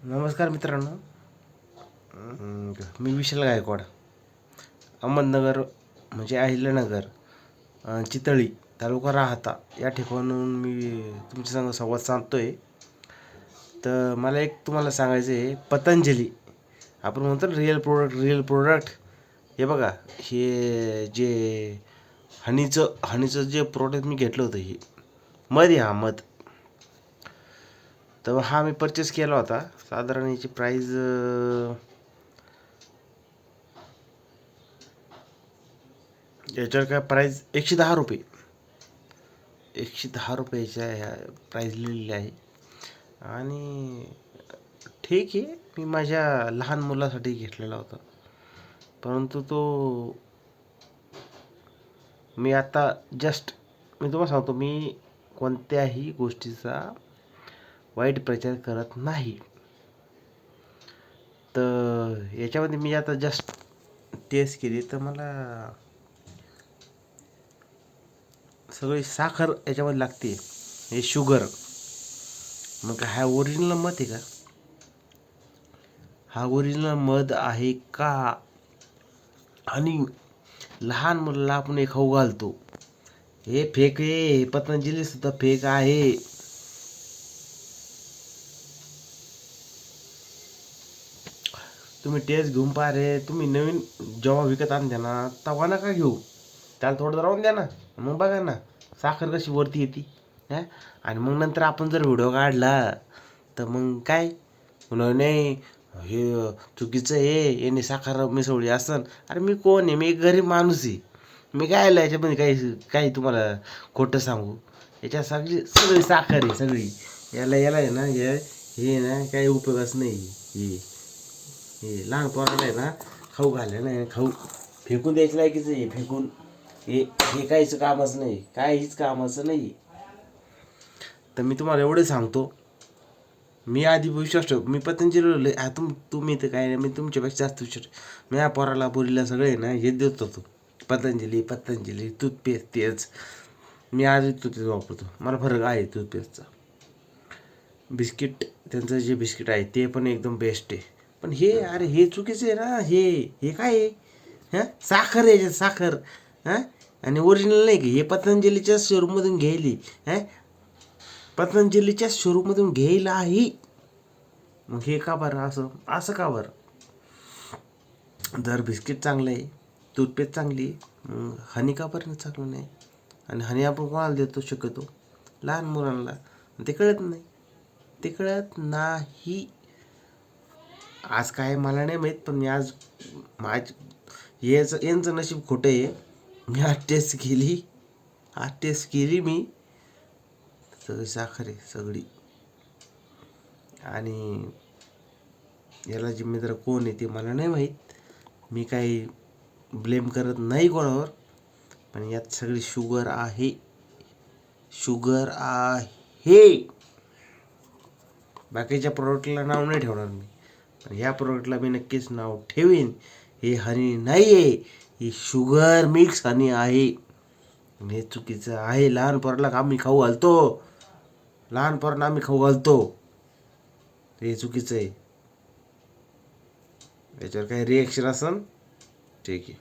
नमस्कार मित्रांनो. मी विशाल गायकवाड, अहमदनगर म्हणजे अहिल्यानगर, चितळी तालुका राहता या ठिकाणून मी तुमच्या संग संवाद साधतोय. तर मला एक तुम्हाला सांगायचं आहे, पतंजली आपण म्हणतो रिअल प्रोडक्ट. हे बघा, हे जे हनीचं जे प्रोडक्ट मी घेतलं होतं, हे मध आहे, हा मध. तर हा मी परचेस केला होता. साधारण याची प्राईज याच्यावर काय प्राईज 110 रुपये, 110 रुपयाच्या ह्या प्राईज लिहिलेली आहे. आणि ठीक आहे, मी माझ्या लहान मुलासाठी घेतलेला होता, परंतु तो मी आता मी तुम्हाला सांगतो, मी कोणत्याही गोष्टीचा वाईट प्रचार करत नाही. तर याच्यामध्ये मी आता टेस्ट केली, तर मला सगळी साखर याच्यामध्ये लागते, हे शुगर. मग हा ओरिजिनल मध आहे का? हा ओरिजिनल मध आहे का? आणि लहान मुलाला आपण हे खाऊ घालतो, हे फेक आहे. हे पतंजली सुद्धा फेक आहे. तुम्ही टेस्ट घेऊन पहा रे. तुम्ही नवीन जेव्हा विकत आणते ना, तेव्हा नका घेऊ, त्याला थोडं राहून द्या ना. मग बघा ना साखर कशी वरती येते. हा, आणि मग नंतर आपण जर व्हिडिओ काढला तर मग काय म्हणून, नाही हे चुकीचं आहे, याने साखर मिसळली असन. अरे मी कोण आहे? मी एक गरीब माणूस आहे. मी काय आलं याच्यामध्ये काही काही तुम्हाला खोटं सांगू? याच्या सगळी साखर आहे सगळी. याला आहे ना, हे ना काही उपयोगच नाही. हे हे लहान पोराला आहे ना, खाऊ घाले ना, खाऊ फेकून द्यायचं लायकीच आहे. फेकून हे हे काहीच कामच नाही, काहीच कामाचं नाही. तर मी तुम्हाला एवढे सांगतो, मी आधी विश्वास ठेव, मी पतंजली तुम्ही तर काय नाही, मी तुमच्यापेक्षा जास्त विश्वास. मी या पोराला बोरीला सगळे ना हे देत होतो, पतंजली टूथपेस्ट. तेच मी आज तेच वापरतो. मला फरक आहे टूथपेस्टचा. बिस्किट, त्यांचं जे बिस्किट आहे ते पण एकदम बेस्ट आहे. पण हे अरे हे चुकीचं आहे ना. हे हे काय आहे? हां, साखर आहे याच्यात, साखर. हां, आणि ओरिजिनल नाही की हे पतंजलीच्या शोरूममधून घ्यायली. हां, पतंजलीच्या शोरूममधून घ्यायला आहे. मग हे का बरं असं असं का बरं? जर बिस्किट चांगलं आहे, टूथपेस्ट चांगली आहे, मग हनी का बरं चांगलं नाही? आणि हनी आपण कोणाला देतो? शक्यतो लहान मुलांना. ते कळत नाही, ते कळत नाही. आज काय मला नाही माहीत, पण मी आज यांचं नशीब खोटं आहे. मी आज टेस्ट केली मी. सगळी साखर आहे सगळी. आणि याला जिम्मेदार कोण आहे ते मला नाही माहीत. मी काही ब्लेम करत नाही कोणावर, पण यात सगळी शुगर आहे, शुगर आहे. बाकीच्या प्रोडक्टला नाव नाही ठेवणार मी, पण ह्या प्रोडक्टला मी नक्कीच नाव ठेवीन. हे हनी नाही आहे, ही शुगर मिक्स हनी आहे. हे चुकीचं आहे. लहान पोराला आम्ही खाऊ घालतो, लहान पोरांना आम्ही खाऊ घालतो, हे चुकीचं आहे. याच्यावर काही रिॲक्शन असेल, ठीक आहे,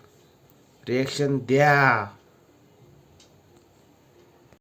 रिॲक्शन द्या.